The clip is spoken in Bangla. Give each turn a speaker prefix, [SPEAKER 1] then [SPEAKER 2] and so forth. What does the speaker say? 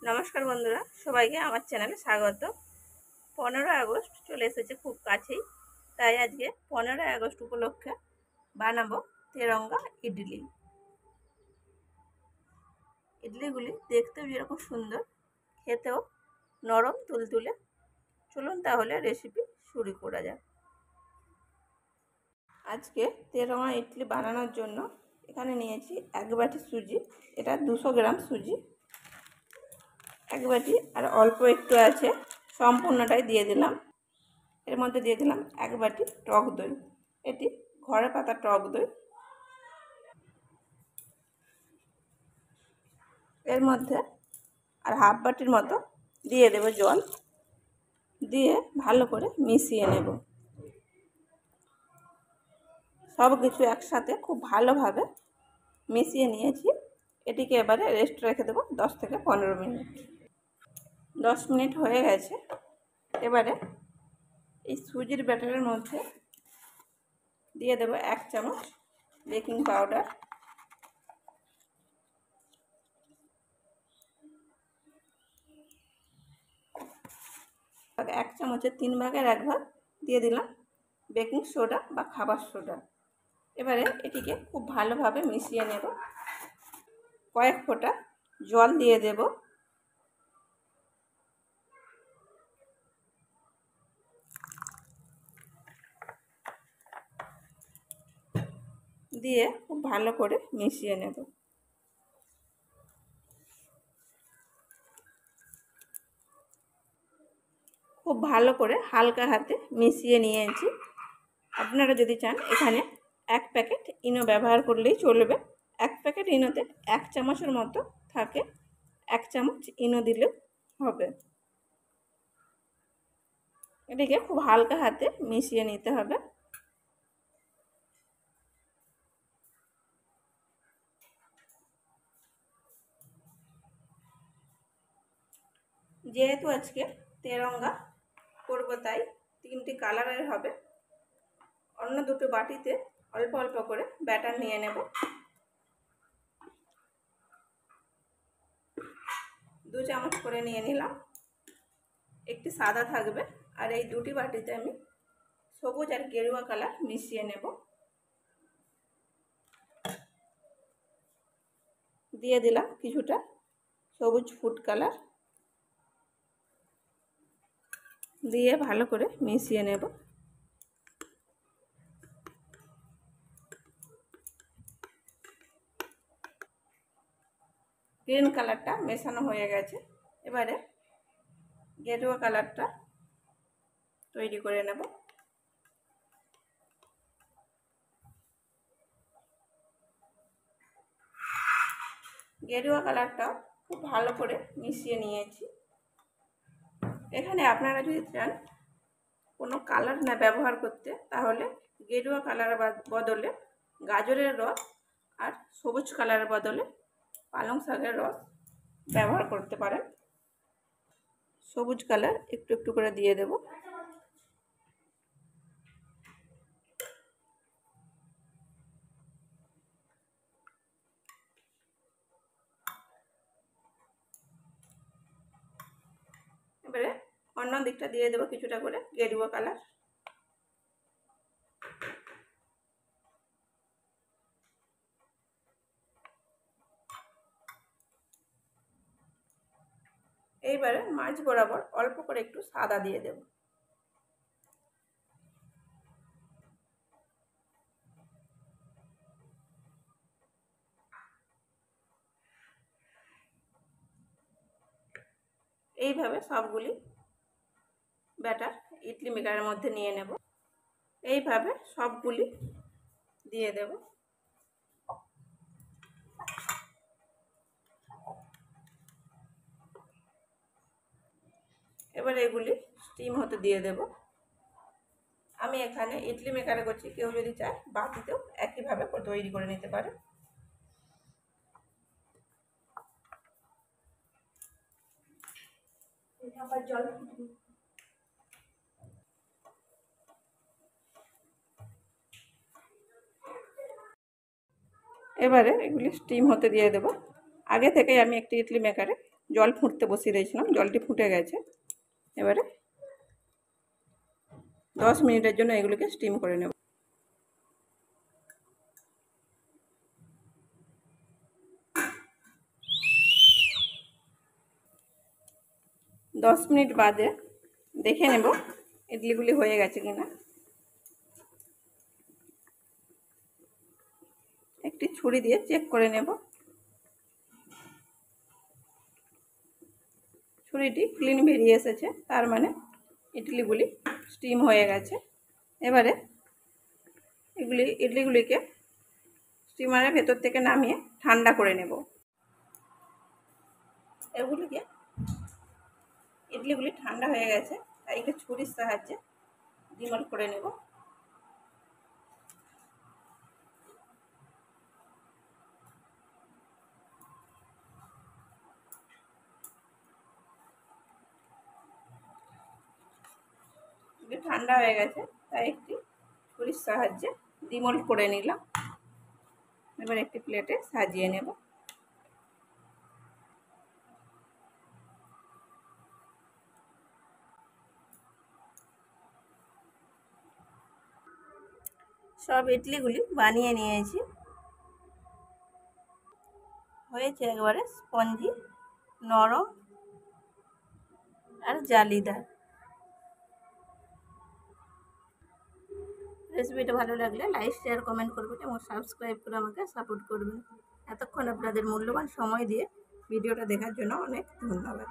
[SPEAKER 1] নমস্কার বন্ধুরা, সবাইকে আমার চ্যানেলে স্বাগত। 15 আগস্ট চলে এসেছে খুব কাছেই, তাই আজকে 15 আগস্ট উপলক্ষে বানাবো তেরঙ্গা ইডলি। ইডলিগুলি দেখতেও যেরকম সুন্দর, খেতেও নরম তুলতুলে। চলুন তাহলে রেসিপি শুরু করা যাক। আজকে তেরঙ্গা ইডলি বানানোর জন্য এখানে নিয়েছি 1 বাটি সুজি। এটা 200 গ্রাম সুজি 1 বাটি, আর অল্প একটু আছে, সম্পূর্ণটাই দিয়ে দিলাম। এর মধ্যে দিয়ে দিলাম 1 বাটি টক দই। এটি ঘরে পাতা টক দই। এর মধ্যে আর হাফ বাটির মতো দিয়ে দেব জল, দিয়ে ভালো করে মিশিয়ে নেব। সব কিছু একসাথে খুব ভালোভাবে মিশিয়ে নিয়েছি। এটিকে এবারে রেস্ট রেখে দেবো 10 থেকে 15 মিনিট। 10 মিনিট হয়ে গেছে। এবারে এই সুজির ব্যাটারের মধ্যে দিয়ে দেব 1 চামচ বেকিং পাউডার, 1 চামচের 3 ভাগের 1 ভাগ দিয়ে দিলাম বেকিং সোডা বা খাবার সোডা। এবারে এটিকে খুব ভালোভাবে মিশিয়ে নেব। কয়েক ফোঁটা জল দিয়ে দেব। দিয়ে খুব ভালো করে মিশিয়ে নেব। খুব ভালো করে হালকা হাতে মিশিয়ে নিয়েছি। আপনারা যদি চান এখানে 1 প্যাকেট ইনো ব্যবহার করলেই চলবে। 1 প্যাকেট ইনোতে 1 চামচের মতো থাকে, 1 চামচ ইনো দিলেও হবে। এটিকে খুব হালকা হাতে মিশিয়ে নিতে হবে। যেহেতু আজকে তেরঙ্গা করব, তাই 3টি কালারের হবে। অন্য দুটো বাটিতে অল্প অল্প করে ব্যাটার নিয়ে নেব। 2 চামচ করে নিয়ে নিলাম। একটি সাদা থাকবে, আর এই দুটি বাটিতে আমি সবুজ আর গেরুয়া কালার মিশিয়ে নেব। দিয়ে দিলাম কিছুটা সবুজ ফুড কালার, দিয়ে ভালো করে মিশিয়ে নেব। গ্রিন কালারটা মেশানো হয়ে গেছে। এবারে গেরুয়া কালারটা তৈরি করে নেব। গেরুয়া কালারটা খুব ভালো করে মিশিয়ে নিয়েছি। এখানে আপনারা যদি চান কোনো কালার না ব্যবহার করতে, তাহলে গেরুয়া কালারের বদলে গাজরের রস আর সবুজ কালারের বদলে পালং শাকের রস ব্যবহার করতে পারেন। সবুজ কালার একটু একটু করে দিয়ে দেব। এবারে অন্য দিকটা দিয়ে দেবো কিছুটা করে গেরুয়া কালার। এইবারে মাঝ বরাবর অল্প করে একটু সাদা দিয়ে দেব। এইভাবে সবগুলি ব্যাটার ইডলি মেকারের মধ্যে নিয়ে নেব। এইভাবে সবগুলি দিয়ে দেব। এবার এগুলি স্টিম হতে দিয়ে দেব। আমি এখানে ইডলি মেকারে করছি, কেউ যদি চায় বাটিতেও একইভাবে তৈরি করে নিতে পারে। এবারে এগুলি স্টিম হতে দিয়ে দেব। আগে থেকেই আমি একটি ইডলি মেকারে জল ফুটতে বসিয়ে দিয়েছিলাম, জলটি ফুটে গেছে। এবারে 10 মিনিটের জন্য এগুলোকে স্টিম করে নেব। দশ মিনিট বাদে দেখে নেব ইডলিগুলি হয়ে গেছে কিনা। একটি ছুরি দিয়ে চেক করে নেব। ছুরিটি ক্লিন বেরিয়ে এসেছে, তার মানে ইডলিগুলি স্টিম হয়ে গেছে। এবারে ইডলিগুলিকে স্টিমারের ভেতর থেকে নামিয়ে ঠান্ডা করে নেব। ইডলিগুলি ঠান্ডা হয়ে গেছে, তাই একটু ছুরির সাহায্যে ডিমোল্ড করে নেব। ঠান্ডা হয়ে গেছে, তাই একটি ছুরির সাহায্যে ডিমোল্ড করে নিলাম। এবার একটি প্লেটে সাজিয়ে নেব। সব ইডলিগুলি বানিয়ে নিয়েছি, হয়েছে একবারে স্পঞ্জি, নরম আর জালিদার। রেসিপিটা ভালো লাগলে লাইক, শেয়ার, কমেন্ট করবেন এবং সাবস্ক্রাইব করে আমাকে সাপোর্ট করবেন। এতক্ষণ আপনাদের মূল্যবান সময় দিয়ে ভিডিওটা দেখার জন্য অনেক ধন্যবাদ।